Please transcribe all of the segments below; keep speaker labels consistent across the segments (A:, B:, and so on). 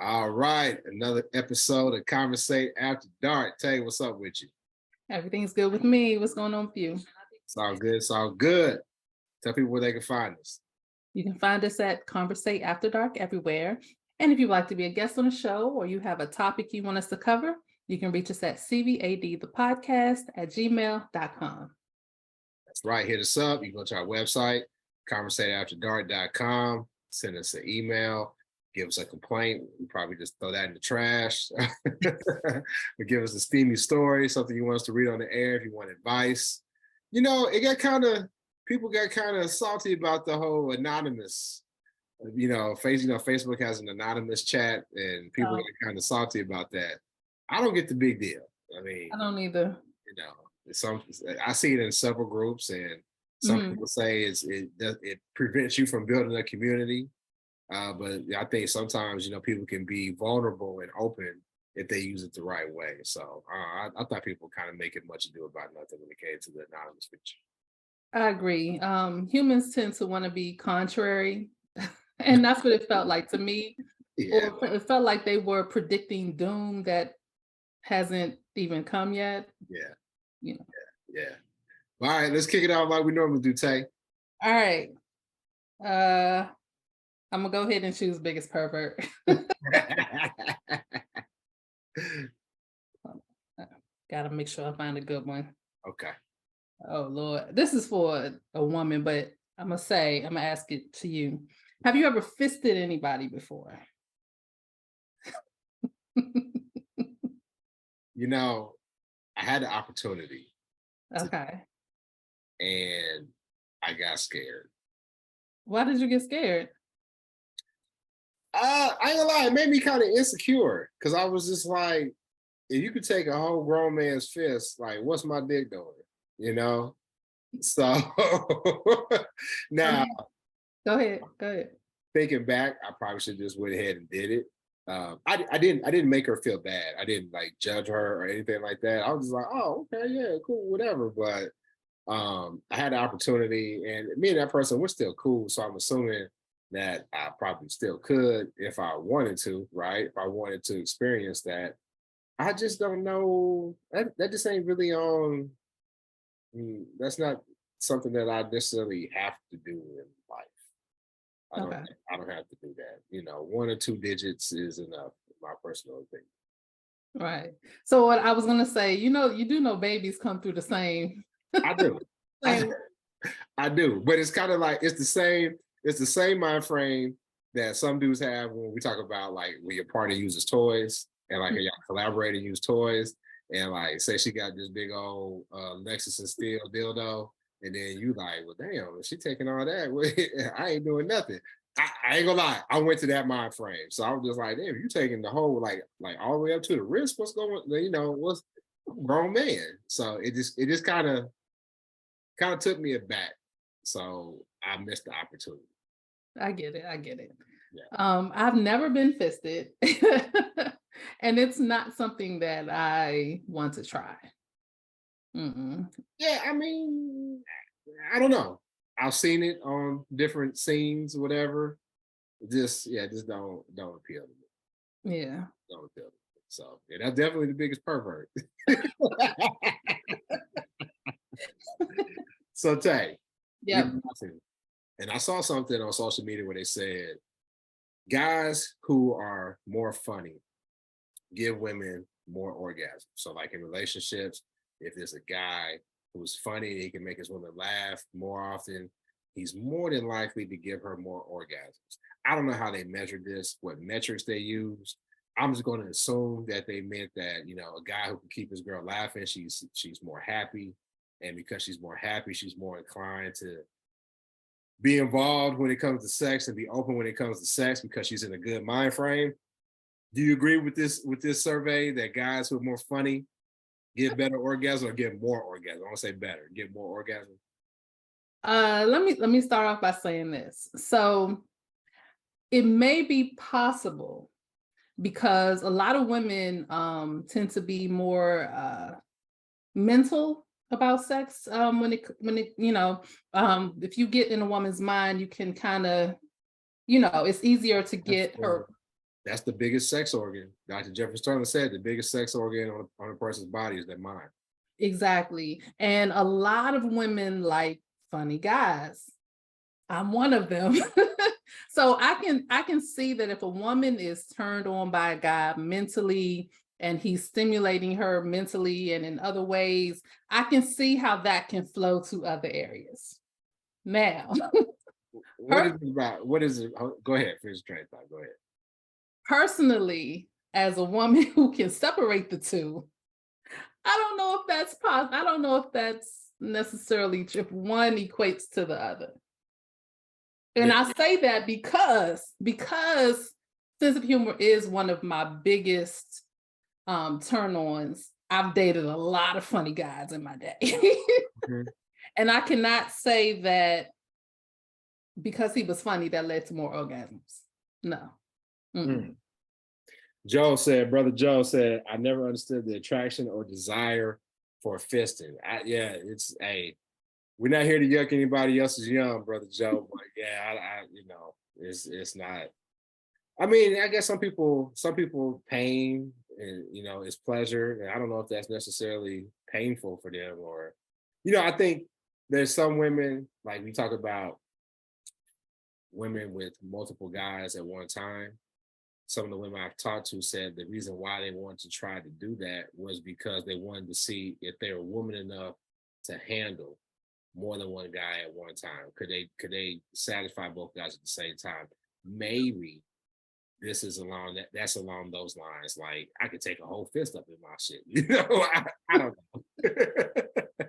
A: All right, another episode of Conversate After Dark. Tay, what's up with you?
B: Everything's good with me. What's going on with you?
A: It's all good. It's all good. Tell people where they can find us.
B: You can find us at Conversate After Dark everywhere. And if you'd like to be a guest on the show or you have a topic you want us to cover, you can reach us at cvadthepodcast@gmail.com.
A: That's right. Hit us up. You go to our website, conversateafterdark.com. Send us an email. Give us a complaint. We probably just throw that in the trash. But give us a steamy story, something you want us to read on the air if you want advice. You know, people got kind of salty about the whole anonymous. Facebook has an anonymous chat, and people get kind of salty about that. I don't get the big deal. I mean,
B: I don't either.
A: I see it in several groups, and some people say it prevents you from building a community. But I think sometimes, people can be vulnerable and open if they use it the right way. So I thought people kind of make it much ado about nothing when it came to the anonymous feature.
B: I agree. Humans tend to want to be contrary. And that's what it felt like to me.
A: Yeah.
B: Or it felt like they were predicting doom that hasn't even come yet.
A: Yeah.
B: Yeah.
A: All right, let's kick it off like we normally do, Tay.
B: All right. I'm gonna go ahead and choose biggest pervert. Gotta make sure I find a good one.
A: Okay.
B: Oh Lord, this is for a woman, but I'm gonna ask it to you. Have you ever fisted anybody before?
A: I had the opportunity.
B: Okay.
A: And I got scared.
B: Why did you get scared?
A: I ain't gonna lie, it made me kind of insecure because I was just like, if you could take a whole grown man's fist, like, what's my dick doing? So now,
B: go ahead.
A: Thinking back, I probably should just went ahead and did it. I didn't make her feel bad. I didn't like judge her or anything like that. I was just like, oh, okay, yeah, cool, whatever. But I had the opportunity, and me and that person we're still cool. So I'm assuming that I probably still could if I wanted to, right? If I wanted to experience that. I just don't know. That just ain't really on. That's not something that I necessarily have to do in life. I don't have to do that. 1 or 2 digits is enough, in my personal opinion.
B: Right. So what I was gonna say, you do know babies come through the same.
A: I do. I do, but it's kind of like it's the same mind frame that some dudes have when we talk about like when your partner uses toys and like y'all collaborate and use toys, and like say she got this big old Lexus and Steel dildo, and then you like, well, damn, if she taking all that, I ain't doing nothing. I ain't gonna lie, I went to that mind frame, so I was just like, damn, you taking the whole like all the way up to the wrist? What's going? What's grown man? So it just kind of took me aback. So I missed the opportunity.
B: I get it.
A: Yeah.
B: I've never been fisted, and it's not something that I want to try.
A: Yeah, I mean, I don't know. I've seen it on different scenes, whatever. Just don't appeal to me.
B: Yeah.
A: Don't appeal to me. So yeah, that's definitely the biggest pervert. So Tay,
B: yeah.
A: And I saw something on social media where they said guys who are more funny give women more orgasms. So like in relationships, if there's a guy who's funny, he can make his woman laugh more often, he's more than likely to give her more orgasms. I don't know how they measured this, what metrics they used. I'm just going to assume that they meant that, a guy who can keep his girl laughing, she's more happy. And because she's more happy, she's more inclined to be involved when it comes to sex and be open when it comes to sex because she's in a good mind frame. Do you agree with this survey that guys who are more funny get better orgasm or get more orgasm? I want to say better, get more orgasm.
B: Let me start off by saying this. So it may be possible because a lot of women tend to be more mental about sex when it if you get in a woman's mind, you can kind of it's easier to get her
A: That's the biggest sex organ. Dr. Jeffrey Sterling said the biggest sex organ on a person's body is their mind.
B: Exactly. And a lot of women like funny guys. I'm one of them. So I can see that if a woman is turned on by a guy mentally and he's stimulating her mentally and in other ways, I can see how that can flow to other areas. Now,
A: What is it about? What is it? Go ahead, finish the train of thought. Go ahead.
B: personally, as a woman who can separate the two, I don't know if that's possible. I don't know if that's necessarily true, if one equates to the other. And
A: Yeah.
B: I say that because sense of humor is one of my biggest turn-ons. I've dated a lot of funny guys in my day.
A: Mhm.
B: And I cannot say that because he was funny that led to more orgasms. No.
A: Mm. Brother Joe said, I never understood the attraction or desire for fisting. It's we're not here to yuck anybody else's yum, Brother Joe, but it's not. I mean, I guess some people pain and is pleasure, and I don't know if that's necessarily painful for them, or I think there's some women, like we talk about women with multiple guys at one time. Some of the women I've talked to said the reason why they wanted to try to do that was because they wanted to see if they were woman enough to handle more than one guy at one time. Could they satisfy both guys at the same time? Maybe this is that's along those lines. Like, I could take a whole fist up in my shit. I don't know.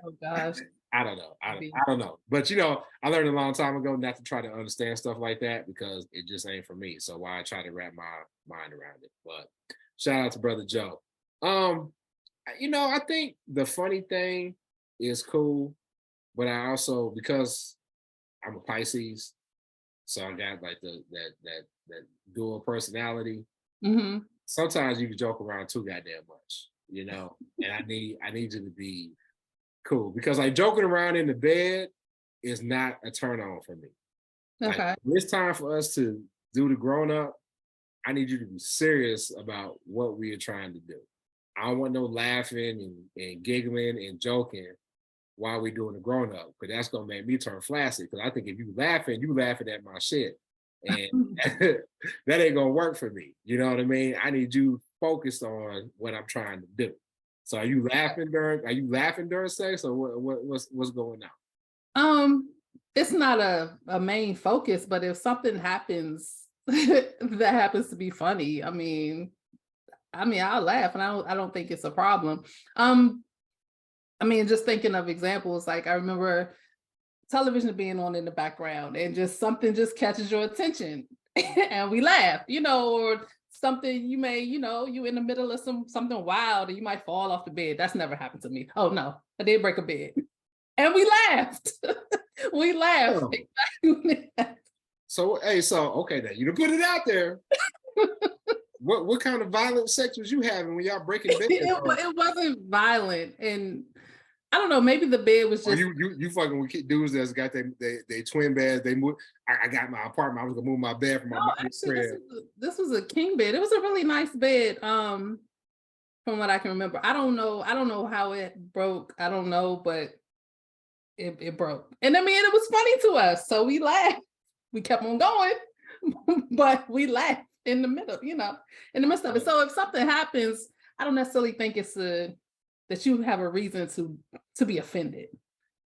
B: Oh gosh.
A: I don't know. I don't know. But I learned a long time ago not to try to understand stuff like that because it just ain't for me. So why I try to wrap my mind around it. But shout out to Brother Joe. I think the funny thing is cool, but I also, because I'm a Pisces, so I got like that dual personality.
B: Mm-hmm.
A: Sometimes you can joke around too goddamn much, and I need you to be cool, because like joking around in the bed is not a turn on for me.
B: Okay.
A: Like, when it's time for us to do the grown up, I need you to be serious about what we are trying to do. I don't want no laughing and giggling and joking while we doing the grown up, because that's gonna make me turn flaccid. Because I think if you laughing at my shit, and that ain't gonna work for me. You know what I mean? I need you focused on what I'm trying to do. So are you laughing during sex, or what's going on?
B: It's not a main focus, but if something happens that happens to be funny, I mean, I'll laugh, and I don't think it's a problem. Just thinking of examples, like I remember television being on in the background and just something just catches your attention and we laugh, or something you may, you in the middle of something wild and you might fall off the bed. That's never happened to me. Oh no, I did break a bed. And we laughed. We laughed.
A: Oh. So okay, then you put it out there. What kind of violent sex was you having when y'all breaking bed?
B: It wasn't violent, and I don't know. Maybe the bed was just.
A: You fucking with dudes that's got they twin beds. They move. I got my apartment. I was gonna move my bed from my mom's crib.
B: This was a king bed. It was a really nice bed. From what I can remember, I don't know how it broke. I don't know, but it broke. And I mean, it was funny to us, so we laughed. We kept on going, but we laughed in the middle, in the midst of it. So if something happens, I don't necessarily think it's that you have a reason to be offended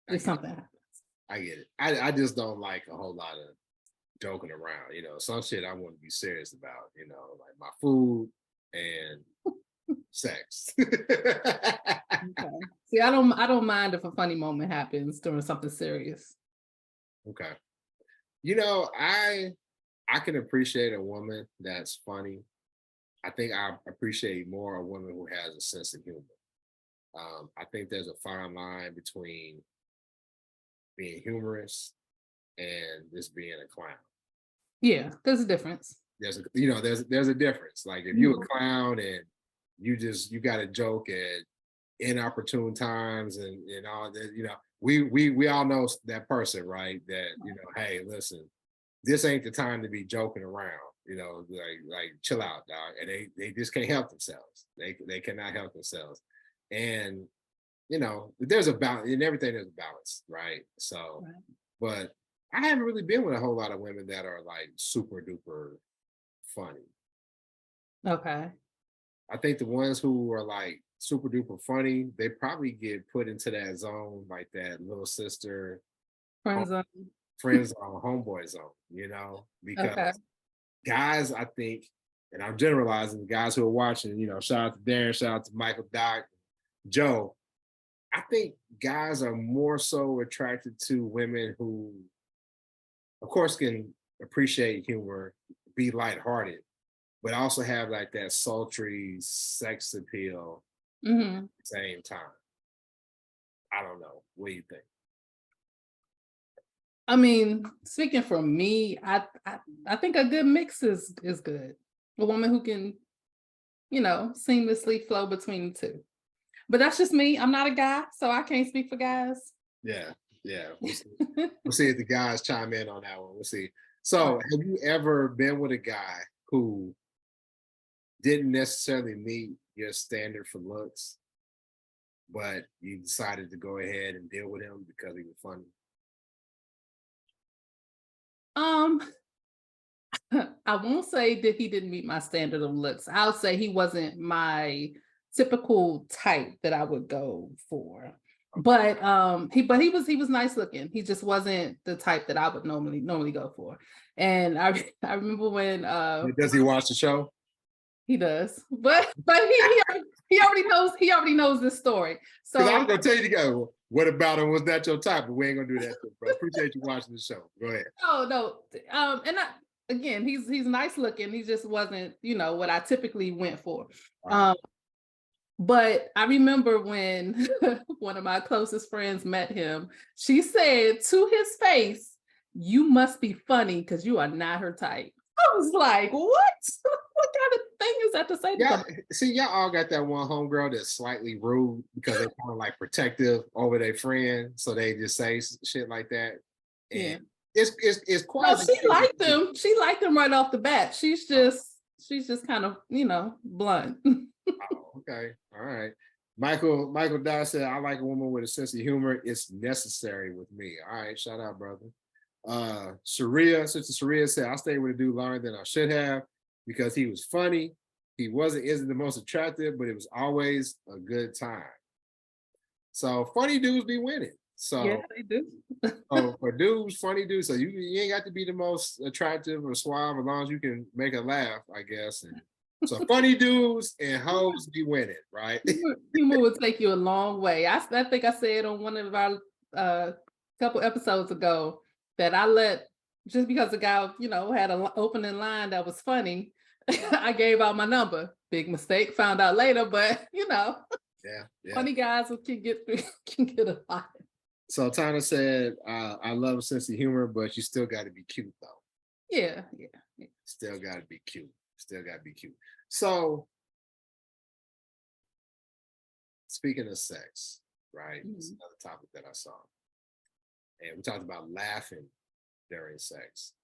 B: if something happens.
A: I get it. I just don't like a whole lot of joking around. Some shit I want to be serious about. Like my food and sex.
B: Okay. See, I don't mind if a funny moment happens during something serious.
A: Okay. I can appreciate a woman that's funny. I think I appreciate more a woman who has a sense of humor. I think there's a fine line between being humorous and just being a clown.
B: Yeah, there's a difference.
A: There's a difference. Like if you're a clown and you got a joke at inopportune times and all that, we all know that person, right? That hey, listen, this ain't the time to be joking around. like chill out, dog. And they just can't help themselves. They cannot help themselves. And there's a balance in everything. There's a balance, right? So,
B: Right.
A: but I haven't really been with a whole lot of women that are like super duper funny.
B: Okay.
A: I think the ones who are like super duper funny, they probably get put into that zone, like that little sister, home,
B: Friends on.
A: friends on homeboy zone, because
B: Okay.
A: guys, I think, and I'm generalizing the guys who are watching, shout out to Darren, shout out to Michael, Doc, Joe. I think guys are more so attracted to women who, of course, can appreciate humor, be lighthearted, but also have like that sultry sex appeal
B: Hmm.
A: at the same time. I don't know. What do you think?
B: I mean, speaking for me, I think a good mix is good. A woman who can, seamlessly flow between the two. But that's just me. I'm not a guy, so I can't speak for guys.
A: Yeah, yeah. We'll see. We'll see if the guys chime in on that one. We'll see. So,
B: Right.
A: have you ever been with a guy who didn't necessarily meet your standard for looks, but you decided to go ahead and deal with him because he was funny?
B: Um, I won't say that he didn't meet my standard of looks. I'll say he wasn't my typical type that I would go for. But he was nice looking. He just wasn't the type that I would normally go for. And I remember when
A: Does he watch the show?
B: he does. But he already knows this story.
A: Because I was
B: So
A: gonna tell you to go. What about him? Was that your type? But we ain't gonna do that, bro. Appreciate you watching the show. Go ahead.
B: no. And again, he's nice looking. He just wasn't, what I typically went for.
A: All right.
B: Um, But I remember when one of my closest friends met him, she said to his face, "You must be funny because you are not her type." I was like, "What? What kind of thing is that to say to
A: Yeah,
B: somebody?"
A: see, y'all all got that one homegirl that's slightly rude because they're kind of like protective over their friend, so they just say shit like that, and
B: Yeah.
A: it's
B: No,
A: quasi.
B: she liked him. She liked him right off the bat. She's just kind of, blunt.
A: Oh, okay, all right. Michael Dye said, "I like a woman with a sense of humor. It's necessary with me." All right, shout out, brother. Sister Sharia said, "I stayed with a dude longer than I should have because he was funny. He isn't the most attractive, but it was always a good time." So funny dudes be winning.
B: Yeah,
A: So
B: they do.
A: for dudes, funny dudes. So you ain't got to be the most attractive or suave as long as you can make a laugh, I guess. And so funny dudes and hoes be winning, right?
B: Humor will take you a long way. I think I said on one of our couple episodes ago that I let just because the guy had an opening line that was funny, I gave out my number. Big mistake. Found out later, but
A: Yeah, yeah.
B: funny guys can get can get a lot.
A: So Tana said, "I love a sense of humor, but you still got to be cute, though.
B: Yeah, yeah.
A: Still got to be cute. Still got to be cute." So speaking of sex, right? It's
B: Mhm.
A: another topic that I saw, and we talked about laughing during sex.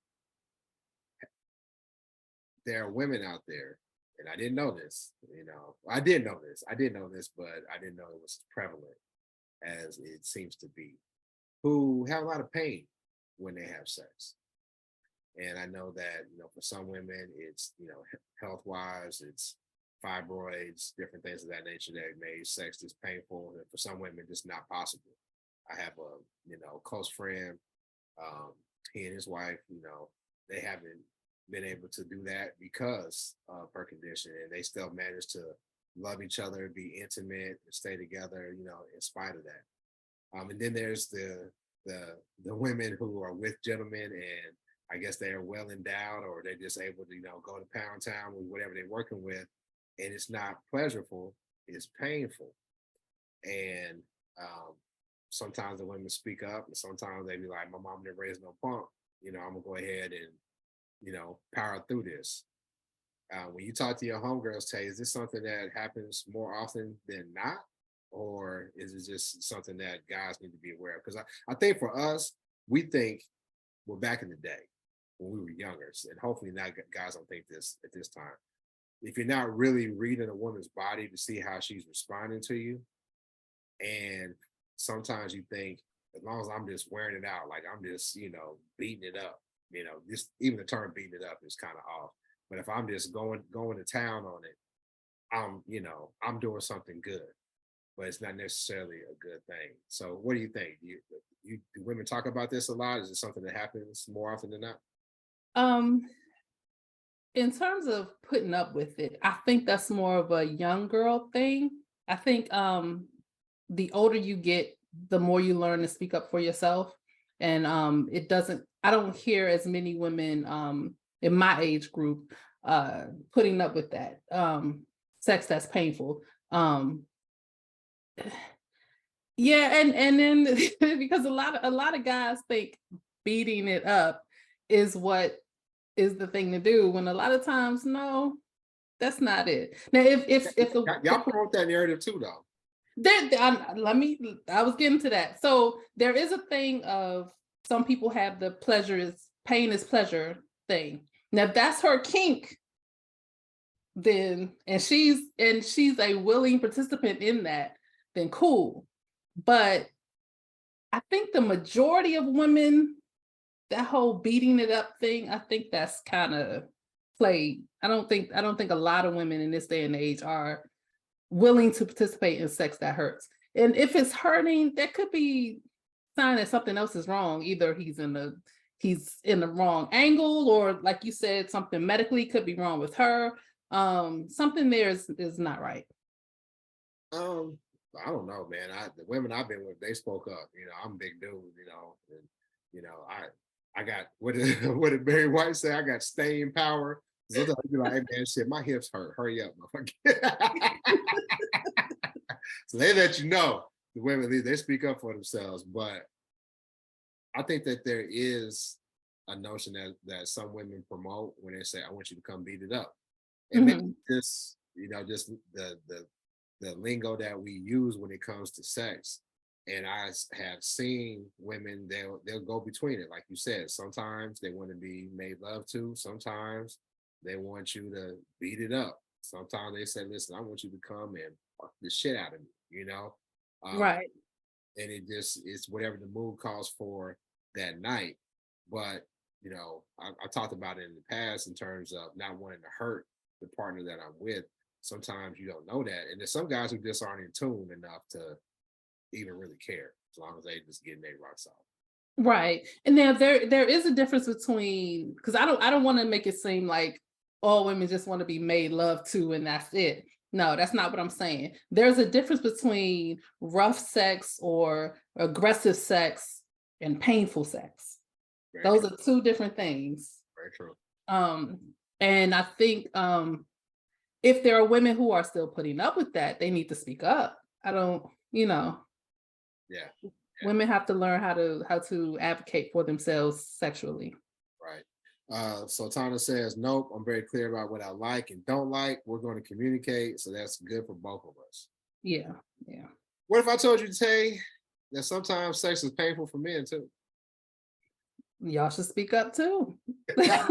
A: There are women out there, and I didn't know this. I did know this. I did know this, but I didn't know it was as prevalent as it seems to be. Who have a lot of pain when they have sex. And I know that, for some women, it's, health wise, it's fibroids, different things of that nature that made sex just painful. And for some women, just not possible. I have a, close friend, um, he and his wife, they haven't been able to do that because of her condition. And they still manage to love each other, be intimate, and stay together, in spite of that. And then there's the women who are with gentlemen and I guess they're well endowed or they're just able to, go to pound town with whatever they're working with. And it's not pleasurable, it's painful. And sometimes the women speak up and sometimes they be like, my mom didn't raise no punk. I'm gonna go ahead and, power through this. When you talk to your homegirls, Tay, is this something that happens more often than not? Or is it just something that guys need to be aware of? Because I think for us, we think, well, back in the day. when we were younger, and hopefully now guys don't think this at this time. If you're not really reading a woman's body to see how she's responding to you, and sometimes you think, as long as I'm just wearing it out, like I'm just, beating it up, just even the term beating it up is kind of off. But if I'm just going to town on it, I'm doing something good, but it's not necessarily a good thing. So what do you think? Do women talk about this a lot? Is it something that happens more often than not?
B: Um, in terms of putting up with it, I think that's more of a young girl thing. I think the older you get, the more you learn to speak up for yourself. And I don't hear as many women in my age group putting up with that sex that's painful. Yeah, and then because a lot of guys think beating it up is what is the thing to do, when a lot of times, no, that's not it. Now, if
A: Y'all promote that narrative too, though.
B: I was getting to that. So there is a thing of, some people have the pain is pleasure thing. Now, if that's her kink, then and she's a willing participant in that, then cool. But I think the majority of women, that whole beating it up thing, I think that's kind of played. I don't think a lot of women in this day and age are willing to participate in sex that hurts. And if it's hurting, that could be a sign that something else is wrong. Either he's in the wrong angle, or like you said, something medically could be wrong with her. Something there is not right.
A: I don't know, man. The women I've been with, they spoke up. I'm a big dude, and I got what did what did Barry White say? I got staying power. So they'll be like, hey man, shit, my hips hurt. Hurry up, motherfucker. So they let you know, the women, they speak up for themselves. But I think that there is a notion that some women promote when they say, I want you to come beat it up. And maybe just the lingo that we use when it comes to sex. And I have seen women, they'll go between it. Like you said, sometimes they want to be made love to. Sometimes they want you to beat it up. Sometimes they say, listen, I want you to come and fuck the shit out of me,
B: Right.
A: And it's whatever the mood calls for that night. But, I talked about it in the past in terms of not wanting to hurt the partner that I'm with. Sometimes you don't know that. And there's some guys who just aren't in tune enough to even really care, as long as they just getting their rocks off.
B: Right. And now there is a difference between, because I don't want to make it seem like all women just want to be made love to and that's it. No, that's not what I'm saying. There's a difference between rough sex or aggressive sex and painful sex. Those are two different things.
A: Very true.
B: And I think if there are women who are still putting up with that, they need to speak up. I don't,
A: Yeah.
B: Women have to learn how to advocate for themselves sexually.
A: Right. So Tana says, nope, I'm very clear about what I like and don't like. We're going to communicate. So that's good for both of us.
B: Yeah. Yeah.
A: What if I told you, Tay, that sometimes sex is painful for men too?
B: Y'all should speak up too. I'm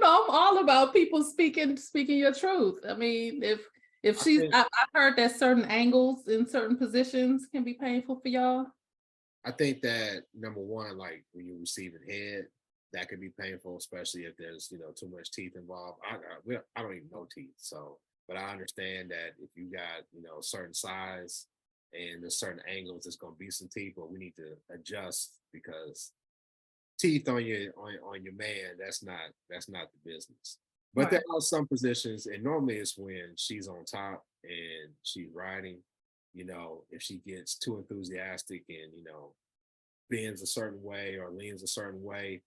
B: all about people speaking your truth. I mean, if I've heard that certain angles in certain positions can be painful for y'all.
A: I think that number one, like when you're receiving head, that could be painful, especially if there's too much teeth involved. I don't even know teeth, so but I understand that if you got a certain size and there's certain angles, there's going to be some teeth, but we need to adjust because teeth on your man, that's not the business. But right. There are some positions, and normally it's when she's on top and she's riding, if she gets too enthusiastic and bends a certain way or leans a certain way,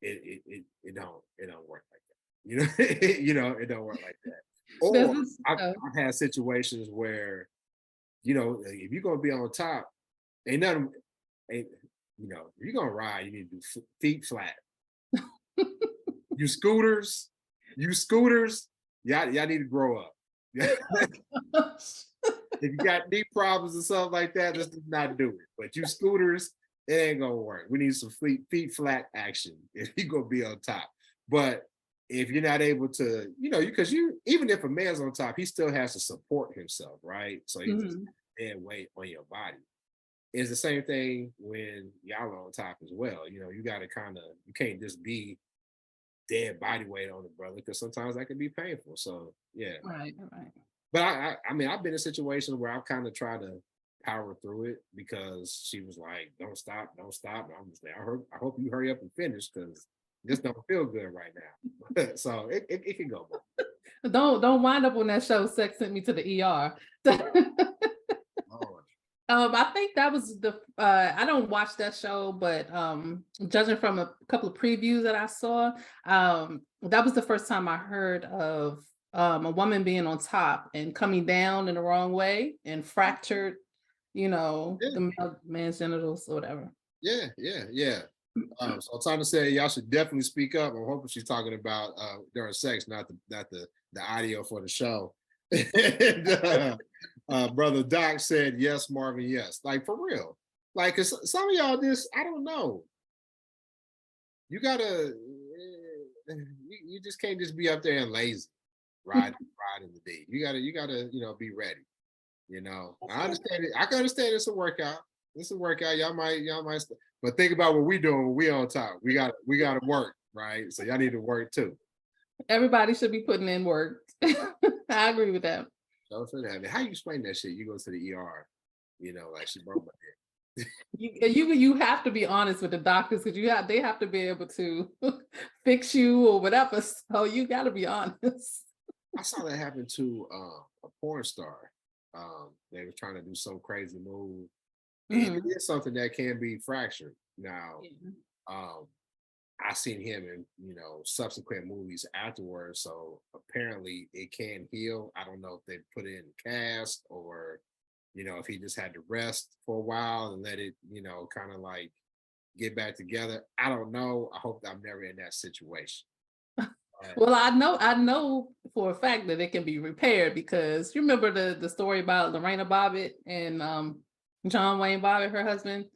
A: it don't work like that. It don't work like that. Or I've had situations where if you're gonna be on top, ain't nothing. If you're gonna ride, you need to do feet flat. you scooters, y'all need to grow up. If you got knee problems and stuff like that, let's just not do it. But you scooters, It ain't gonna work. We need some feet flat action if you gonna be on top. But if you're not able to, because you even if a man's on top, he still has to support himself, right? So he just
B: Mhm.
A: dead weight on your body. It's the same thing when y'all are on top as well. You got to you can't just be dead body weight on the brother because sometimes that can be painful. So yeah,
B: Right, right.
A: but I mean, I've been in situations where I've kind of tried to power through it because she was like, "Don't stop, don't stop." And I'm just like, I hope you hurry up and finish because this don't feel good right now. So it can go both.
B: Don't wind up on that show, Sex Sent Me to the ER.
A: Lord.
B: I think that was I don't watch that show, but judging from a couple of previews that I saw, that was the first time I heard of a woman being on top and coming down in the wrong way and fractured,
A: Yeah,
B: the man's genitals or whatever.
A: yeah. So Tana said y'all should definitely speak up. I'm hoping she's talking about during sex, not the audio for the show. And, brother Doc said yes, Marvin, yes. Like for real. Like, cause some of y'all just, I don't know. You gotta you just can't just be up there and lazy, ride in the D. You gotta, be ready. I understand it. I can understand it's a workout. It's a workout. Y'all might, but think about what we doing when we on top. We gotta work, right? So y'all need to work too.
B: Everybody should be putting in work. I agree with that.
A: So for that, how you explain that shit? You go to the ER, like she broke my
B: You have to be honest with the doctors because they have to be able to fix you or whatever. So you got to be honest.
A: I saw that happen to a porn star. They were trying to do some crazy move, and it
B: Mhm.
A: is something that can be fractured. Now,
B: Yeah.
A: um, I seen him in subsequent movies afterwards, so apparently it can heal. I don't know if they put it in a cast or if he just had to rest for a while and let it kind of like get back together. I don't know. I hope that I'm never in that situation.
B: Well, I know for a fact that it can be repaired because you remember the story about Lorena Bobbitt and John Wayne Bobbitt, her husband.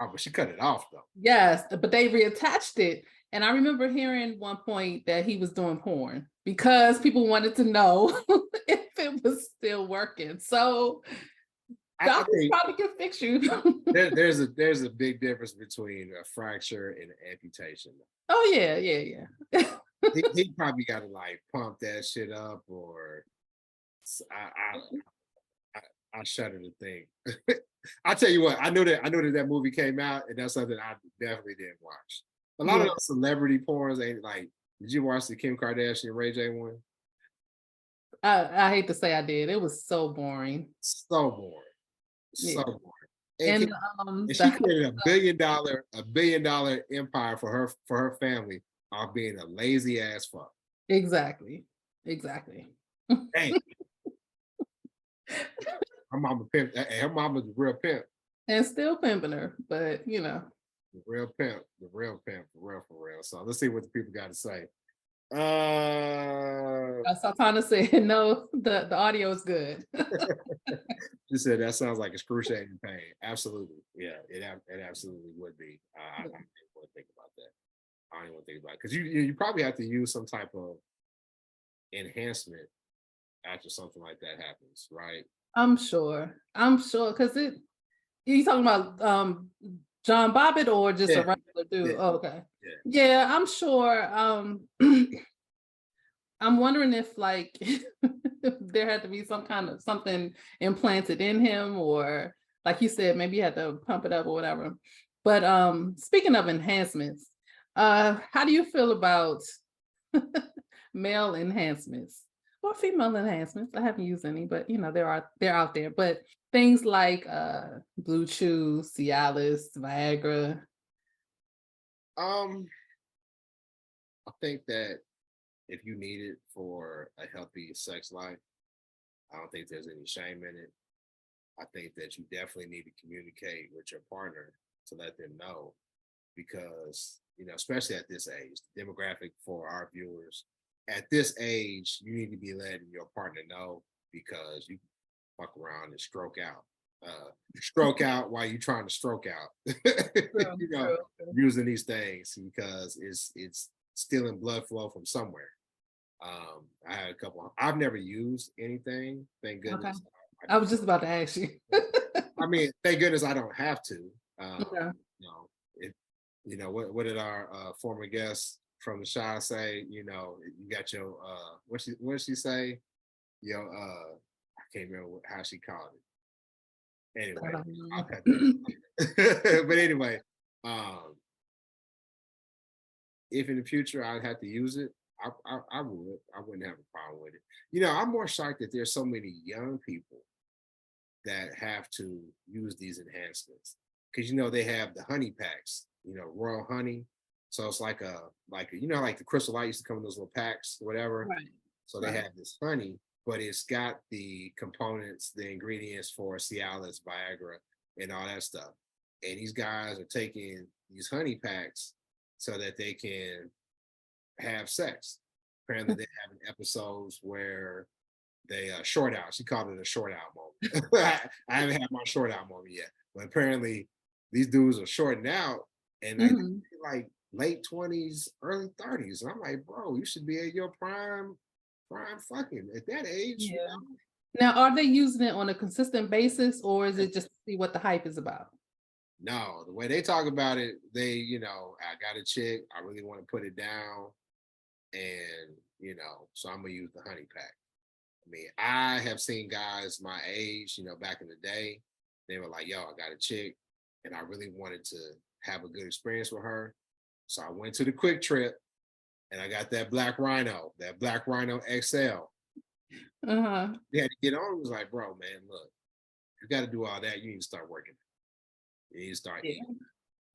A: Oh, but she cut it off though.
B: Yes, but they reattached it. And I remember hearing one point that he was doing porn because people wanted to know if it was still working. So
A: I
B: doctors
A: think
B: probably can fix you.
A: there's a big difference between a fracture and an amputation.
B: Oh yeah, yeah, yeah.
A: He probably got to like pump that shit up, or I shudder to think. I tell you what, I knew that movie came out, and that's something I definitely didn't watch. A lot of
B: Yeah.
A: those celebrity porns ain't like. Did you watch the Kim Kardashian Ray J one?
B: I hate to say I did. It was so boring.
A: So boring, so
B: Yeah.
A: boring. And,
B: And
A: and she
B: the
A: created a $1 billion empire for her family off being a lazy ass fuck.
B: exactly. Exactly.
A: Hey, her mama pimp. Her mama's the real pimp.
B: And still pimping her, but
A: The real pimp. The real pimp. For real. So let's see what the people got to say. Uh,
B: Sultana said no, the audio is good.
A: she said that sounds like excruciating pain. Absolutely. Yeah, it absolutely would be. I don't even want to think about that. I don't even want to think about it because you probably have to use some type of enhancement after something like that happens, right?
B: I'm sure. I'm sure because you talking about John Bobbitt or just a
A: Yeah,
B: regular
A: yeah,
B: dude? Oh, okay.
A: yeah.
B: Yeah, I'm sure. I'm wondering if like if there had to be some kind of something implanted in him, or like you said, maybe you had to pump it up or whatever. But speaking of enhancements, how do you feel about male enhancements or female enhancements? I haven't used any, but they're out there. But things like Blue Chew, Cialis, Viagra.
A: Um, I think that if you need it for a healthy sex life, I don't think there's any shame in it. I think that you definitely need to communicate with your partner to let them know because, especially at this age, the demographic for our viewers, at this age, you need to be letting your partner know because you fuck around and stroke out. stroke out while you're trying to stroke out.
B: True,
A: you know,
B: true, true.
A: using these things because it's stealing blood flow from somewhere. I had a couple. I've never used anything, thank
B: Okay.
A: goodness.
B: I was just about to ask you.
A: I mean, thank goodness I don't have to.
B: Okay.
A: You know, it, what did our former guest from the Shy say? You know, you got your what did she say? Your I can't remember how she called it.
B: I
A: Anyway,
B: don't
A: I'll
B: know.
A: cut that. But anyway, um, if in the future I'd have to use it, I would. I wouldn't have a problem with it. You know, I'm more shocked that there's so many young people that have to use these enhancements because they have the honey packs, royal honey. So it's like like the Crystal Light used to come in those little packs, whatever.
B: Right.
A: So they
B: Right.
A: have this honey, but it's got the components, the ingredients for Cialis, Viagra, and all that stuff. And these guys are taking these honey packs so that they can have sex. Apparently, they're having episodes where they short out. She called it a short out moment. I haven't had my short out moment yet, but apparently these dudes are shorting out, and I
B: Mhm.
A: like late 20s, early 30s, and I'm like, bro, you should be at your prime fucking at that age.
B: Yeah. Now, are they using it on a consistent basis, or is it just to see what the hype is about?
A: No, the way they talk about it, I got a chick, I really want to put it down, and so I'm gonna use the honey pack. I mean, I have seen guys my age, back in the day, they were like, yo, I got a chick and I really wanted to have a good experience with her. So I went to the Quick Trip and I got that Black Rhino XL.
B: Uh-huh.
A: They had to get on. It was like, bro, man, look, you got to do all that. You need to start working. You need to start eating.
B: Yeah.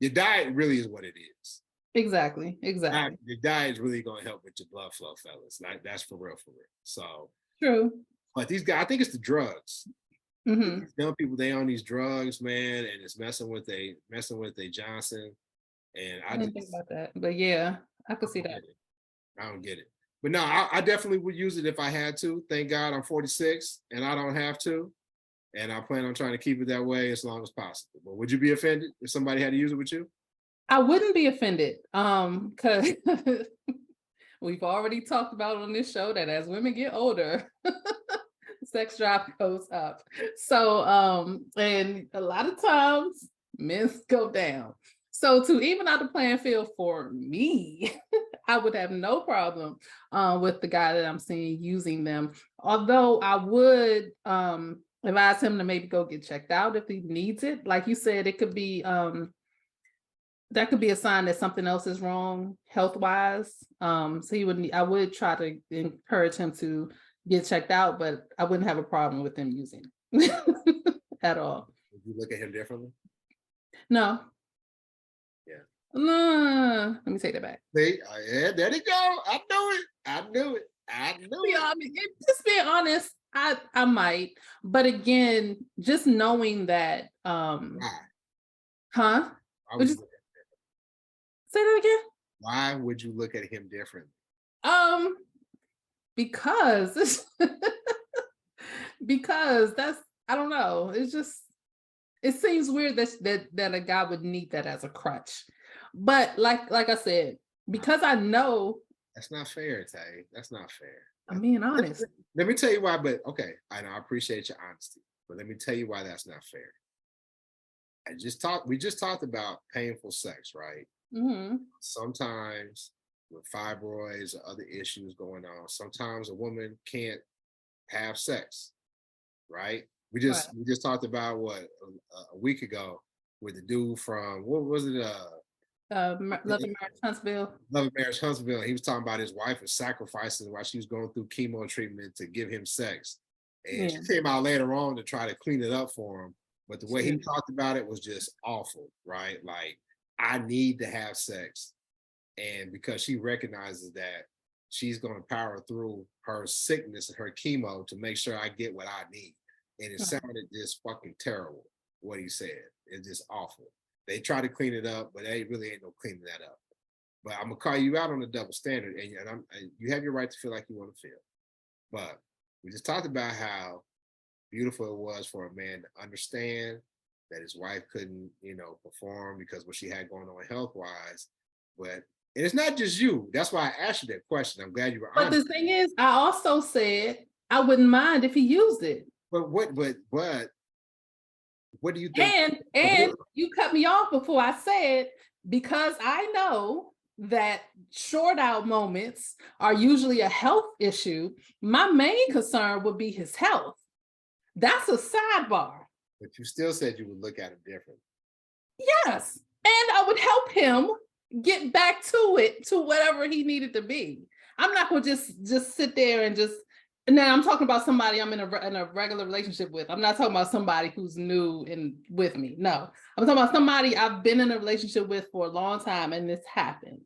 A: Your diet really is what it is.
B: Exactly. Exactly.
A: Your diet is really going to help with your blood flow, fellas. Like, that's for real, for real. So,
B: True.
A: but these guys, I think it's the drugs.
B: Hmm.
A: Young people, they on these drugs, man, and it's messing with a Johnson. And
B: I didn't think about that, but yeah, I
A: I
B: could see
A: don't
B: that.
A: get it. I don't get it. But no, I definitely would use it if I had to. Thank God I'm 46 and I don't have to. And I plan on trying to keep it that way as long as possible. But would you be offended if somebody had to use it with you?
B: I wouldn't be offended, because we've already talked about on this show that as women get older, sex drive goes up. So, and a lot of times men go down. So to even out the playing field for me, I would have no problem with the guy that I'm seeing using them. Although I would advise him to maybe go get checked out if he needs it. Like you said, it could be that could be a sign that something else is wrong health wise. So I would try to encourage him to get checked out, but I wouldn't have a problem with him using it at all.
A: Would you look at him differently?
B: No,
A: Yeah.
B: no, let me take that back.
A: See, yeah, there you go. I knew it. I knew it. I knew
B: Yeah,
A: it.
B: I mean, just being honest, I might, but again, just knowing that,
A: Why?
B: huh?
A: Why would
B: Would you
A: you look
B: say that again?
A: Why would you look at him differently?
B: Um, because because that's I don't know. It's just it seems weird that a guy would need that as a crutch. But like I said, because I know
A: That's not fair, Tay. That's not fair.
B: I'm being
A: Let,
B: honest.
A: let me tell you why, but okay, I appreciate your honesty, but let me tell you why that's not fair. We just talked about painful sex, right?
B: Hmm.
A: Sometimes with fibroids or other issues going on, sometimes a woman can't have sex, right? We
B: Right.
A: just we just talked about what a week ago with the dude from what was it?
B: Love and Marriage Huntsville.
A: Love and Marriage Huntsville. He was talking about his wife was sacrificing while she was going through chemo treatment to give him sex. And she
B: Yeah.
A: came out later on to try to clean it up for him. But the way
B: She
A: he
B: did.
A: talked about it was just awful, right? Like, I need to have sex. And because she recognizes that she's going to power through her sickness and her chemo to make sure I get what I need. And it
B: Right.
A: sounded just fucking terrible what he said. It's just awful. They try to clean it up, but they really ain't no cleaning that up. But I'm gonna call you out on the double standard, and you have your right to feel like you want to feel. But we just talked about how beautiful it was for a man to understand that his wife couldn't, perform because what she had going on health wise. But and it's not just you. That's why I asked you that question. I'm glad you were
B: But the
A: honest.
B: thing is, I also said I wouldn't mind if he used it.
A: But what do you think?
B: And you cut me off before I said, because I know that short out moments are usually a health issue. My main concern would be his health. That's a sidebar.
A: But you still said you would look at him different.
B: Yes. And I would help him get back to it, to whatever he needed to be. I'm not going to just sit there and just, now I'm talking about somebody I'm in a regular relationship with. I'm not talking about somebody who's new and with me. No, I'm talking about somebody I've been in a relationship with for a long time and this happened.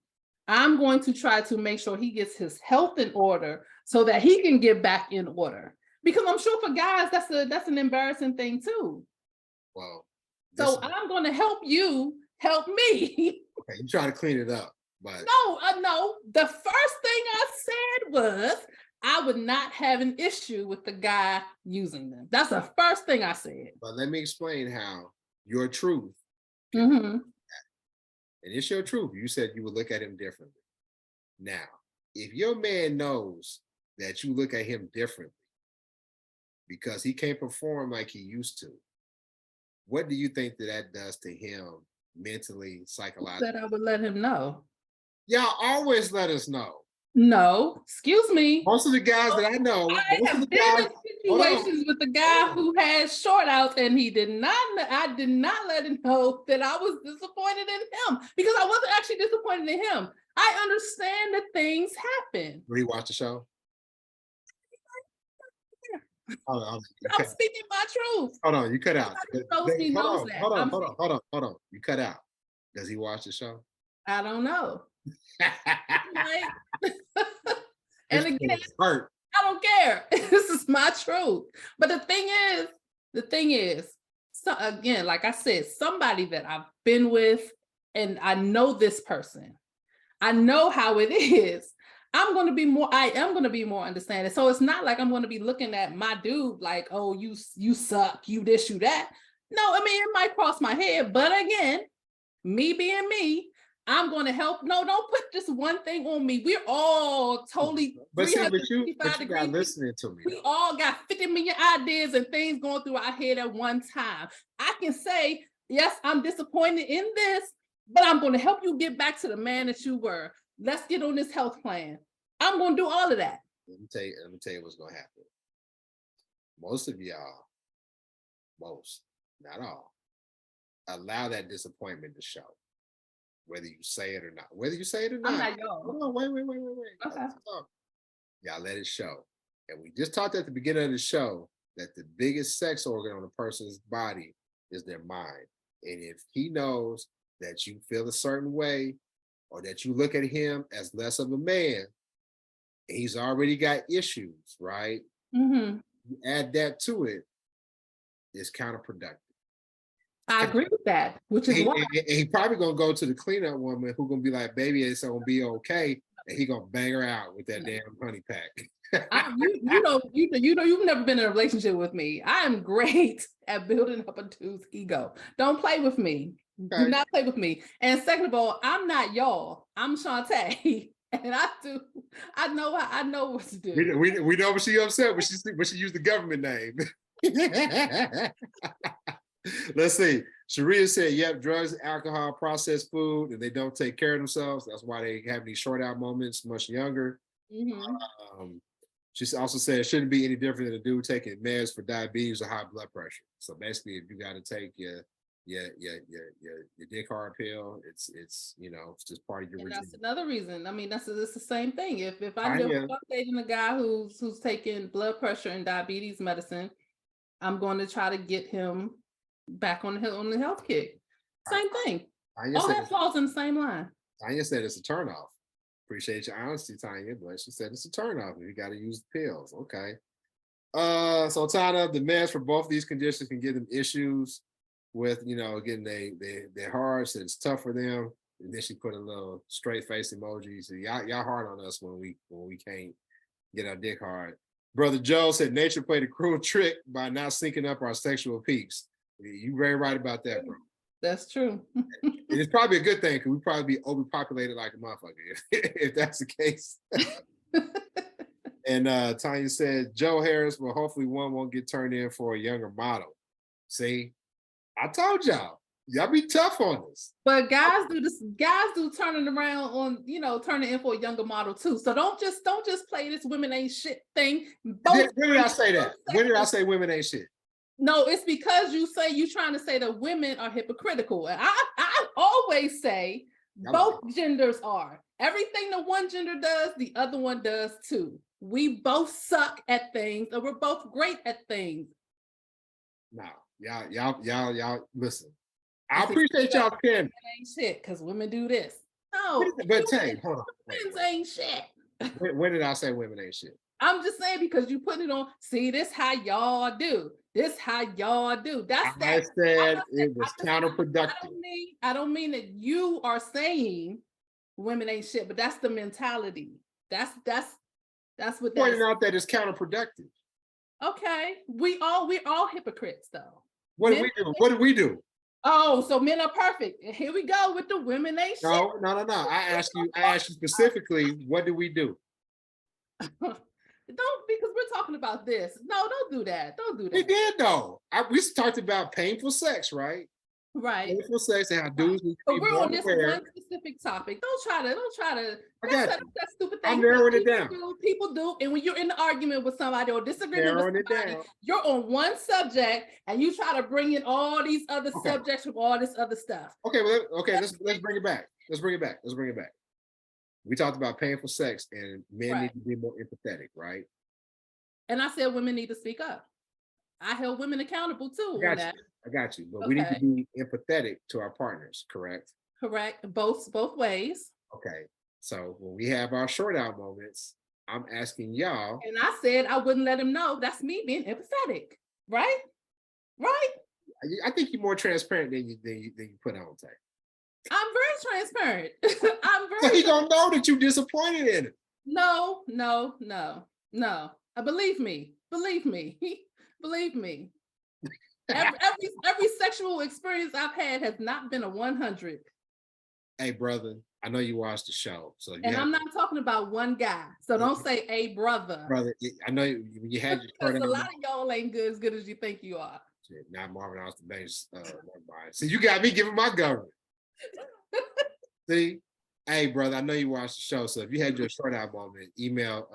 B: I'm going to try to make sure he gets his health in order so that he can get back in order. Because I'm sure for guys, that's an embarrassing thing too.
A: Well,
B: so I'm going to help you help me.
A: Okay, you try to clean it up, but
B: no. The first thing I said was I would not have an issue with the guy using them. That's the first thing I said.
A: But let me explain how your truth.
B: Mm-hmm.
A: And it's your truth. You said you would look at him differently. Now, if your man knows that you look at him differently because he can't perform like he used to, what do you think that does to him mentally, psychologically?
B: That I would let him know.
A: Y'all always let us know.
B: No, excuse me.
A: Most of the guys that I know,
B: I have been in situations with the guy who had short outs, and I did not let him know that I was disappointed in him, because I wasn't actually disappointed in him. I understand that things happen.
A: Did he watch the show?
B: I'm speaking my truth.
A: Hold on, you cut out.
B: Hold
A: on. You cut out. Does he watch the show?
B: I don't know. And again, I don't care. This is my truth. But the thing is, so again, like I said, somebody that I've been with, and I know this person, I know how it is. I am going to be more understanding. So it's not like I'm going to be looking at my dude like, oh, you suck, you this, you that. No, I mean, it might cross my head, but again, me being me, I'm going to help. No, don't put just one thing on me. We're all totally.
A: But you got listening to me.
B: We all got 50 million ideas and things going through our head at one time. I can say, yes, I'm disappointed in this, but I'm going to help you get back to the man that you were. Let's get on this health plan. I'm going to do all of that.
A: Let me tell you what's going to happen. Most of y'all, not all, allow that disappointment to show. Whether you say it or not.
B: I'm not y'all.
A: Hold on, wait.
B: Okay.
A: Y'all let it show. And we just talked at the beginning of the show that the biggest sex organ on a person's body is their mind. And if he knows that you feel a certain way, or that you look at him as less of a man, and he's already got issues, right?
B: Mm-hmm.
A: You add that to it, it's counterproductive.
B: I agree with that, which is why
A: he probably gonna go to the cleanup woman who gonna be like, "Baby, it's gonna be okay," and he gonna bang her out with that damn honey pack.
B: You've never been in a relationship with me. I am great at building up a dude's ego. Don't play with me. Okay. Do not play with me. And second of all, I'm not y'all. I'm Shantae, and I know what to do.
A: We know when she upset when she used the government name. Let's see. Sharia said, yep, drugs, alcohol, processed food, and they don't take care of themselves. That's why they have these short out moments much younger.
B: Mm-hmm.
A: She also said it shouldn't be any different than a dude taking meds for diabetes or high blood pressure. So basically, if you got to take your dick hard pill, it's it's just part of your routine.
B: That's another reason. I mean, it's the same thing. If I'm dating a guy who's taking blood pressure and diabetes medicine, I'm going to try to get him back on the health kick. Same thing. All that falls in the same line.
A: Tanya said it's a turnoff. Appreciate your honesty, Tanya, but she said it's a turnoff if you got to use the pills. Okay. So Tanya, the meds for both these conditions can give them issues with, getting their hearts. It's tough for them. And then she put a little straight face emoji. So y'all hard on us when we can't get our dick hard. Brother Joe said nature played a cruel trick by not syncing up our sexual peaks. You very right about that, bro.
B: That's true.
A: It's probably a good thing because we probably be overpopulated like a motherfucker if that's the case. And Tanya said Joe Harris, well, hopefully one won't get turned in for a younger model. See, I told y'all be tough on us.
B: But guys do this. Guys do turning around on, turning in for a younger model too. So don't just play this women ain't shit thing.
A: When did I say that? When did I say women ain't shit?
B: No, it's because you trying to say that women are hypocritical. And I always say both genders are. Everything the one gender does, the other one does too. We both suck at things, and we're both great at things.
A: No, y'all listen. I appreciate y'all candor.
B: Ain't shit because women do this. No,
A: but Tay, hold on.
B: Women ain't shit.
A: When did I say women ain't shit?
B: I'm just saying because you put it on. See, this how y'all do. This how y'all do. That's that.
A: I said it was counterproductive.
B: I don't mean that you are saying women ain't shit, but that's the mentality. That's what.
A: Pointing out that it's counterproductive.
B: Okay, we're all hypocrites though.
A: What do we do? What do we do?
B: Oh, so men are perfect. And here we go with the women ain't shit.
A: No. I asked you specifically, what do we do?
B: Don't, because we're talking about this. No, don't do that. Don't do that.
A: We did though. We talked about painful sex, right?
B: Right.
A: Painful sex and how dudes need to
B: but
A: be
B: we're on this
A: aware.
B: one specific topic. Don't try to.
A: I got
B: that stupid thing.
A: I'm narrowing it down.
B: People do, and when you're in the argument with somebody or disagreement
A: narrowing
B: with somebody, you're on one subject and you try to bring in all these other subjects from all this other stuff.
A: Okay, well, let's bring it back. Let's bring it back. We talked about painful sex and men need to be more empathetic, right?
B: And I said women need to speak up. I held women accountable too on that.
A: I got you. But we need to be empathetic to our partners, correct?
B: Correct. Both ways.
A: Okay. So when we have our short out moments, I'm asking y'all.
B: And I said I wouldn't let him know. That's me being empathetic. Right? Right?
A: I think you're more transparent than you put on, Tay.
B: I'm very transparent.
A: So he don't know that you're disappointed in it.
B: No. Believe me. Every sexual experience I've had has not been a 100.
A: Hey, brother, I know you watched the show, so
B: I'm not talking about one guy. So don't say a brother.
A: Brother, I know you had your
B: because a lot of y'all ain't as good as you think you are.
A: Shit, not Marvin off the bench. See, you got me giving my government. See, hey, brother, I know you watched the show, so if you had your short out moment, email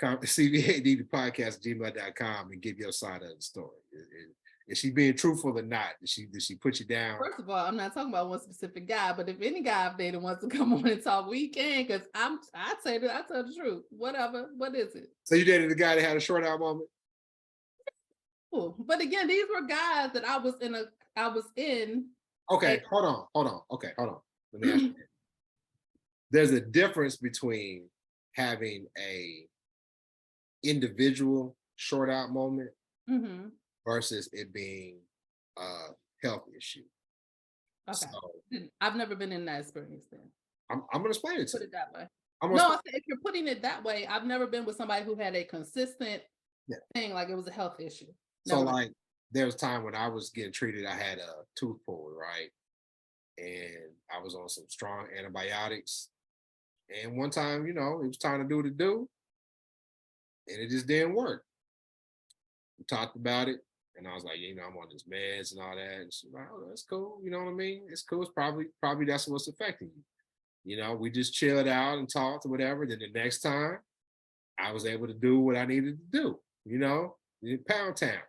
A: CVAD podcast@gmail.com and give your side of the story. Is she being truthful or not? Did she put you down?
B: First of all, I'm not talking about one specific guy, but if any guy I've dated wants to come on and talk, we can, because I tell the truth. Whatever. What is it?
A: So you dated a guy that had a short out moment?
B: Cool. But again, these were guys that I was in.
A: Okay, hold on. Okay, hold on. Let me ask you. There's a difference between having a individual short out moment versus it being a health issue.
B: Okay. So, I've never been in that experience then.
A: I'm going to explain it to you.
B: Put it that way. I said, if you're putting it that way, I've never been with somebody who had a consistent thing, like it was a health issue.
A: So like there was time when I was getting treated, I had a tooth pulled, right? And I was on some strong antibiotics. And one time, it was time to do what it do. And it just didn't work. We talked about it. And I was like, I'm on this meds and all that. And she's like, oh, that's cool. You know what I mean? It's cool. It's probably that's what's affecting you. We just chilled out and talked or whatever. Then the next time I was able to do what I needed to do, in Pound Town.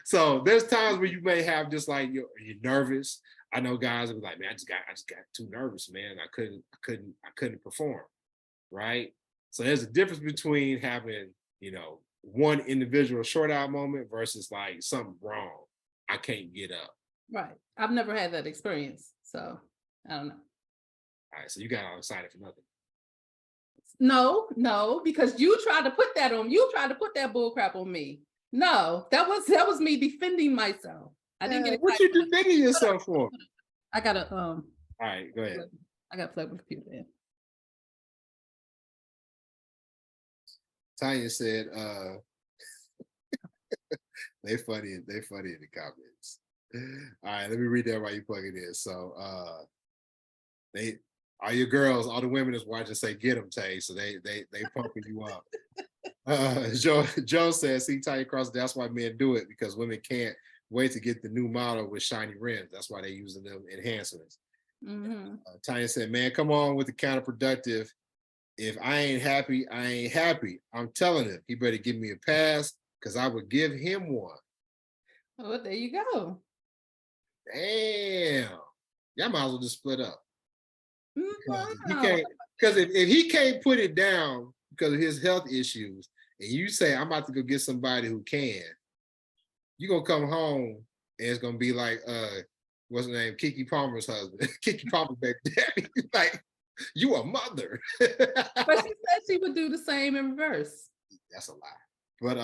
A: So there's times where you may have just like you're nervous. I know guys will be like, man, I just got too nervous, man. I couldn't perform. Right. So there's a difference between having, one individual short out moment versus like something wrong. I can't get up.
B: Right. I've never had that experience. So I don't know.
A: All right. So you got all excited for nothing.
B: No, because you tried to put that on. You tried to put that bull crap on me. No, that was me defending myself. I didn't get excited.
A: What you defending yourself for?
B: I gotta
A: All right, go ahead.
B: I gotta plug my computer in.
A: Tanya said, they funny in the comments. All right, let me read that while you plug it in. So they all your girls, all the women is watching say get them, Tay. So they pumping you up. Joe says, see Tanya Cross, that's why men do it, because women can't wait to get the new model with shiny rims. That's why they're using them enhancements. Tanya said, man, come on with the counterproductive. If I ain't happy, I ain't happy. I'm telling him he better give me a pass, because I would give him one.
B: Oh, there you go.
A: Damn. Y'all might as well just split up.
B: No.
A: Because if he can't put it down because of his health issues, and you say, I'm about to go get somebody who can, you're going to come home and it's going to be like, what's her name? Kiki Palmer's husband. Kiki Palmer's baby daddy. Like, you a mother.
B: But she said she would do the same in reverse.
A: That's a lie. But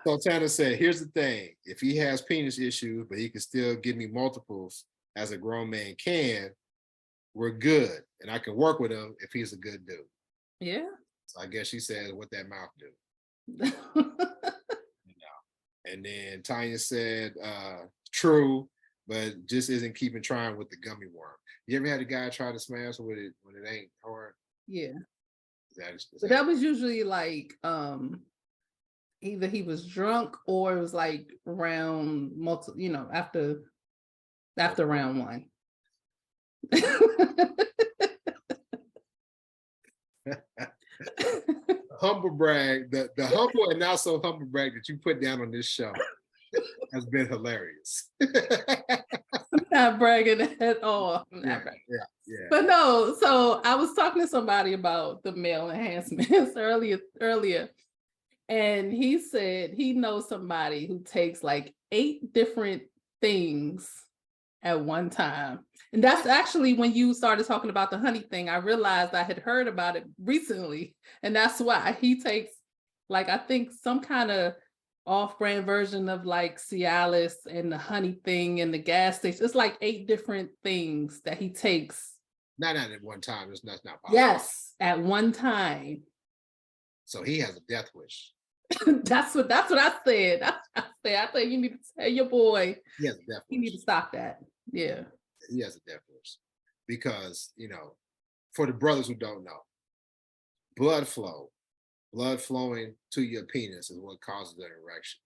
A: so Tanner said, here's the thing. If he has penis issues, but he can still give me multiples as a grown man can, we're good. And I can work with him if he's a good dude.
B: Yeah.
A: So I guess she says what that mouth do. And then Tanya said, true, but just isn't keeping trying with the gummy worm. You ever had a guy try to smash with it when it ain't hard?
B: Yeah.
A: That
B: was usually like either he was drunk or it was like round after round one.
A: Humble brag, the humble and not so humble brag that you put down on this show has been hilarious.
B: I'm not bragging at all.
A: Yeah.
B: But no, so I was talking to somebody about the male enhancements earlier, and he said he knows somebody who takes like 8 different things at one time. And that's actually when you started talking about the honey thing, I realized I had heard about it recently. And that's why he takes, like, I think some kind of off-brand version of like Cialis and the honey thing and the gas station. It's like 8 different things that he takes.
A: Not at one time. That's not possible.
B: Yes, at one time.
A: So he has a death wish.
B: That's what I said. I said you need to tell your boy.
A: He has a death wish.
B: You need to stop that. Yeah.
A: He has a death wish. Because, for the brothers who don't know, blood flowing to your penis is what causes an erection.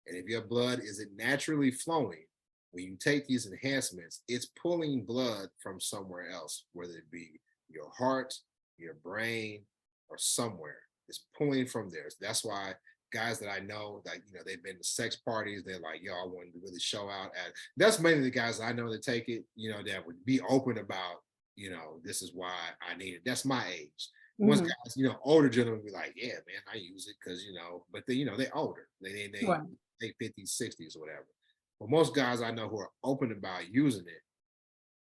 A: And if your blood isn't naturally flowing, when you take these enhancements, it's pulling blood from somewhere else, whether it be your heart, your brain, or somewhere. It's pulling from there. That's why guys that I know, like, they've been to sex parties, they're like, yo, I wanted to really show out. That's mainly the guys I know that take it, that would be open about, this is why I need it. That's my age. Once guys, older gentlemen be like, yeah, man, I use it because, but they, they're older. They 50s, 60s, or whatever. But most guys I know who are open about using it,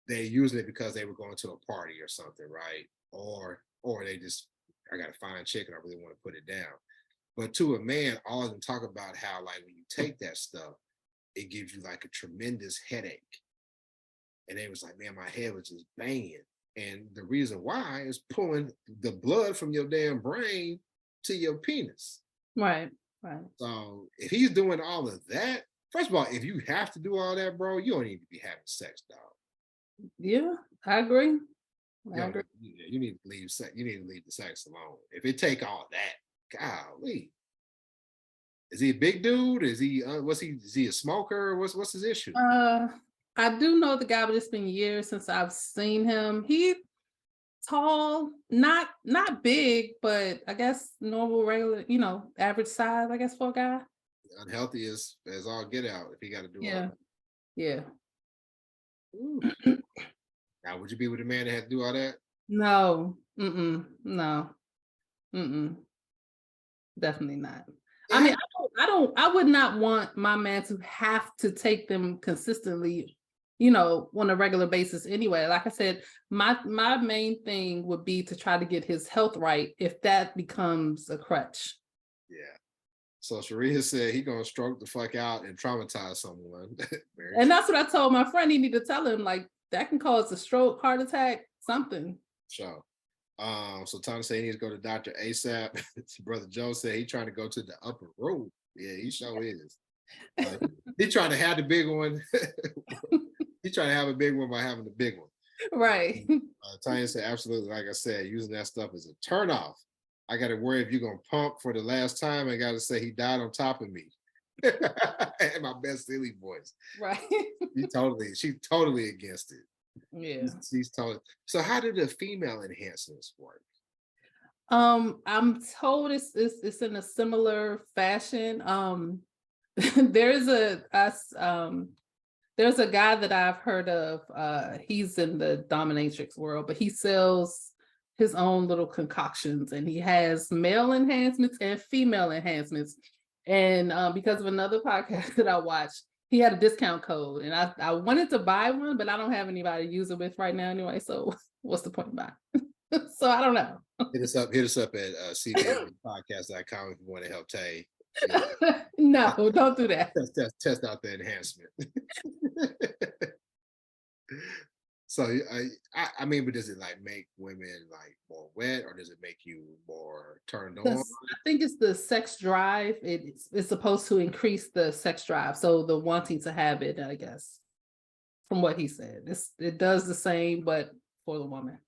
A: they're using it because they were going to a party or something, right? Or they just, I got a fine chick and I really want to put it down. But to a man, all of them talk about how, like, when you take that stuff, it gives you like a tremendous headache. And they was like, man, my head was just banging. And the reason why is pulling the blood from your damn brain to your penis.
B: Right.
A: So if he's doing all of that, first of all, if you have to do all that, bro, you don't need to be having sex, dog.
B: Yeah, I agree.
A: You need to leave sex. You need to leave the sex alone. If it take all that, golly. Is he a big dude? Is he is he a smoker? What's his issue?
B: I do know the guy, but it's been years since I've seen him. He's tall, not big, but I guess normal, regular, average size, I guess, for a guy.
A: Unhealthy as all get out if he got to do all that.
B: Yeah.
A: Now, would you be with a man that had to do all that?
B: No. No. Definitely not. I mean, I would not want my man to have to take them consistently, on a regular basis anyway. Like I said, my main thing would be to try to get his health right if that becomes a crutch.
A: Yeah. So Sharia said he gonna stroke the fuck out and traumatize someone.
B: And that's what I told my friend. He need to tell him, like, that can cause a stroke, heart attack, something.
A: Sure. So Tony said he needs to go to Dr. ASAP. Brother Joe said he's trying to go to the upper room. Yeah, he sure is. He trying to have the big one. He trying to have a big one by having the big one.
B: Right.
A: Tanya said, absolutely. Like I said, using that stuff is a turn off. I got to worry if you're going to pump for the last time. I got to say he died on top of me. And my best silly voice.
B: Right.
A: She's totally against it.
B: Yeah.
A: She's totally. So how do the female enhancements work?
B: I'm told it's in a similar fashion. There's there's a guy that I've heard of. He's in the dominatrix world, but he sells his own little concoctions, and he has male enhancements and female enhancements. And because of another podcast that I watched, he had a discount code, and I wanted to buy one, but I don't have anybody to use it with right now anyway. So what's the point of buying? So I don't know.
A: Hit us up at CVAD.podcast.com if you want to help Tay.
B: No, don't do that.
A: Test out the enhancement. So I mean, but does it like make women like more wet, or does it make you more turned on?
B: I think it's the sex drive. It's supposed to increase the sex drive, so the wanting to have it, I guess, from what he said. It does the same, but for the woman.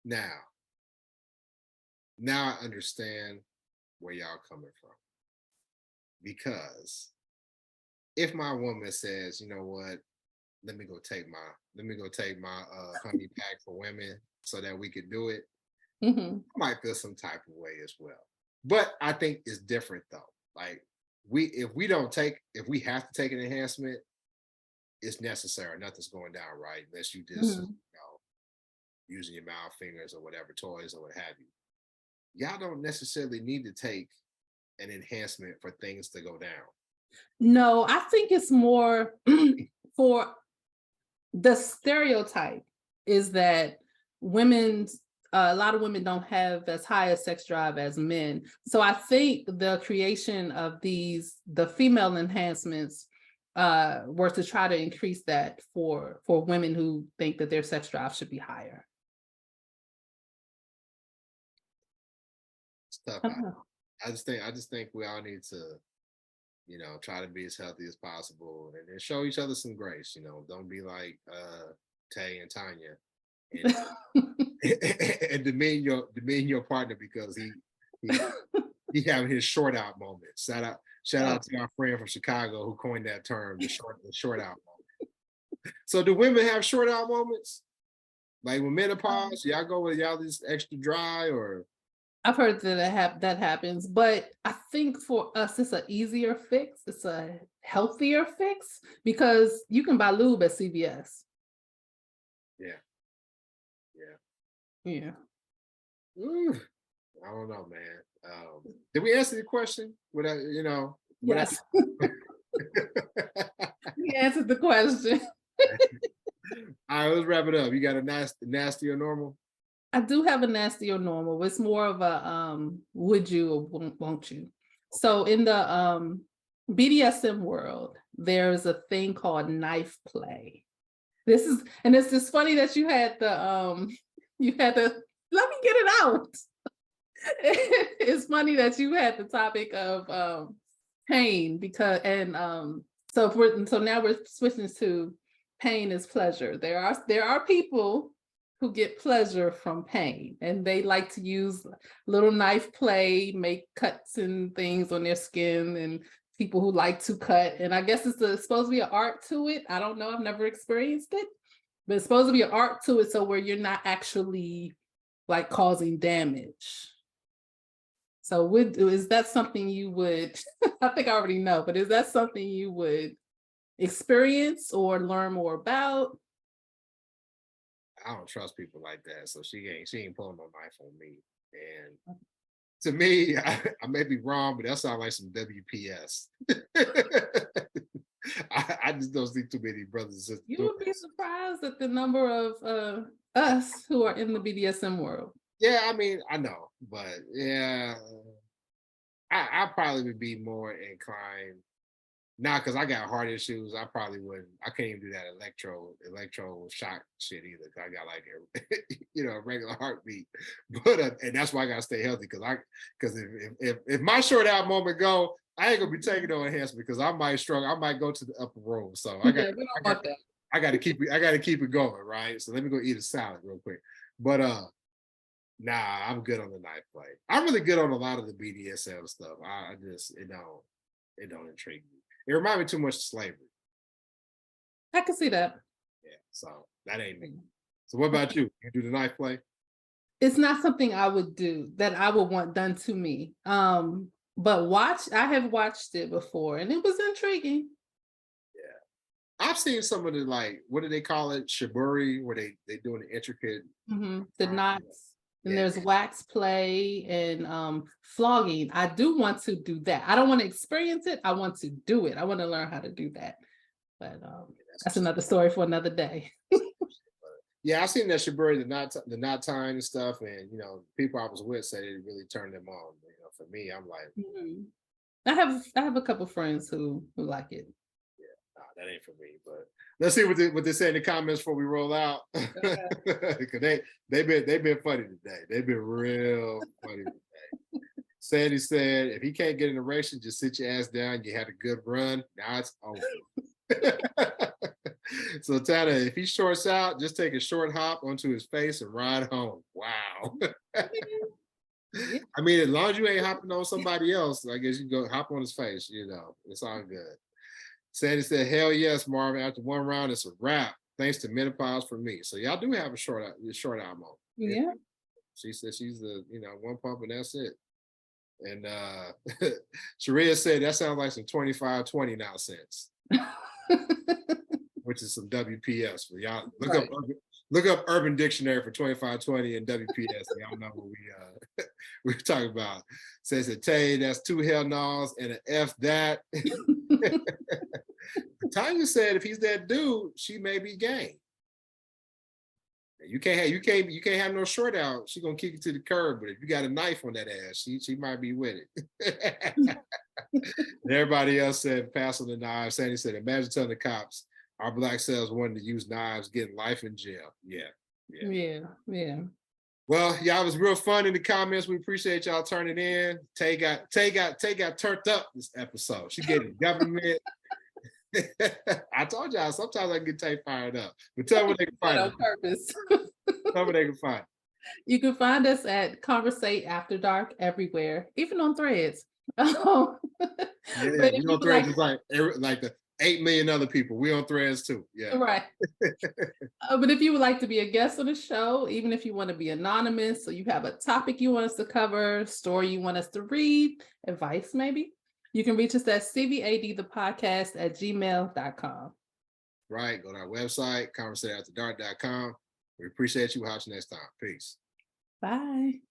A: Now I understand where y'all coming from, because if my woman says, you know what, let me go take my honey pack for women so that we could do it,
B: Mm-hmm.
A: I might feel some type of way as well. But I think it's different though. Like if we have to take an enhancement, it's necessary. Nothing's going down right unless you just using your mouth, fingers, or whatever, toys or what have you. Y'all don't necessarily need to take an enhancement for things to go down.
B: No, I think it's more for the stereotype is that a lot of women don't have as high a sex drive as men. So I think the creation of the female enhancements were to try to increase that for women who think that their sex drive should be higher.
A: Stuff. I just think we all need to, try to be as healthy as possible and then show each other some grace. Don't be like Tay and Tanya and demean your partner because he having his short out moment. Shout out to our friend from Chicago who coined that term, the short out moment. So do women have short out moments? Like when menopause, y'all go with y'all this extra dry, or?
B: I've heard that happens, but I think for us, it's an easier fix. It's a healthier fix because you can buy lube at CVS.
A: Yeah.
B: Ooh,
A: I don't know, man. Did we answer the question?
B: Yes. We answered the question.
A: All right, let's wrap it up. You got a nasty or normal?
B: I do have a nasty or normal. It's more of a would you or won't you? So in the BDSM world, there's a thing called knife play. It's just funny that you had the let me get it out. It's funny that you had the topic of pain so now we're switching to pain is pleasure. There are people who get pleasure from pain, and they like to use little knife play, make cuts and things on their skin, and people who like to cut. And I guess it's supposed to be an art to it. I don't know. I've never experienced it, but it's supposed to be an art to it. So where you're not actually like causing damage. So is that something you would, I think I already know, but is that something you would experience or learn more about?
A: I don't trust people like that, so she ain't pulling no knife on me. And to me, I may be wrong, but that sounds like some WPS. I just don't see too many brothers and sisters.
B: You would be surprised at the number of us who are in the BDSM world.
A: Yeah, I mean, I know, but yeah, I probably would be more inclined Nah, because I got heart issues. I probably wouldn't. I can't even do that electro shock shit either. 'Cause I got like a regular heartbeat. But and that's why I gotta stay healthy. Because if my short out moment go, I ain't gonna be taking no enhancement because I might struggle. I might go to the upper room. So
B: Yeah, we don't want that.
A: I got to keep it going, right? So let me go eat a salad real quick. But nah, I'm good on the knife play. I'm really good on a lot of the BDSM stuff. I just it don't intrigue me. It reminds me too much of slavery.
B: I can see that.
A: Yeah, so that ain't me. So what about you? You do the knife play?
B: It's not something I would do that I would want done to me. But I have watched it before and it was intriguing.
A: I've seen some of the like, what do they call it? Shiburi, where they doing the intricate.
B: The knots, and
A: Yeah.
B: there's wax play and flogging. I do want to do that. I don't want to experience it. I want to do it. I want to learn how to do that. But that's another story for another day.
A: Yeah, I've seen that Shiburi, the knot tying and stuff, and people I was with said it really turned them on. For me, I'm like,
B: I have a couple friends who like it.
A: nah, that ain't for me. But let's see what they say in the comments before we roll out. Because they've been funny today. They've been real funny today. Sandy said, if he can't get an erection, just sit your ass down. You had a good run. Now it's over. So Tana, if he shorts out, just take a short hop onto his face and ride home. Wow. I mean, as long as you ain't hopping on somebody else, I guess you go hop on his face. It's all good. Sandy said, hell yes, Marvin. After one round, it's a wrap. Thanks to menopause for me. So y'all do have a short out moment.
B: Yeah.
A: She said she's the one pump and that's it. And Sharia said that sounds like some 25-20 nonsense. Which is some WPS. For y'all look up Urban Dictionary for 25-20 and WPS. Y'all know what we're talking about. Says that Tay, that's 2 hell no's and an F that. Tanya said if he's that dude, she may be game. You can't have no short out. She's gonna kick you to the curb. But if you got a knife on that ass, she might be with it. And everybody else said pass on the knives. Sandy said, imagine telling the cops our black cells wanted to use knives, getting life in jail. Yeah. Well, y'all, it was real fun in the comments. We appreciate y'all turning in. Tay got turned up this episode. She gave the government. I told y'all sometimes I can get Tay fired up. But tell them where they can find
B: on purpose.
A: Tell them where they can find.
B: You can find us at Conversate After Dark everywhere, even on Threads.
A: Yeah, you know, Threads is like the 8 million other people. We on Threads too. Yeah.
B: Right. But if you would like to be a guest on the show, even if you want to be anonymous, so you have a topic you want us to cover, story you want us to read, advice maybe, you can reach us at cvadthepodcast@gmail.com.
A: Right. Go to our website, conversateafterdark.com. We appreciate you. Watch you next time. Peace.
B: Bye.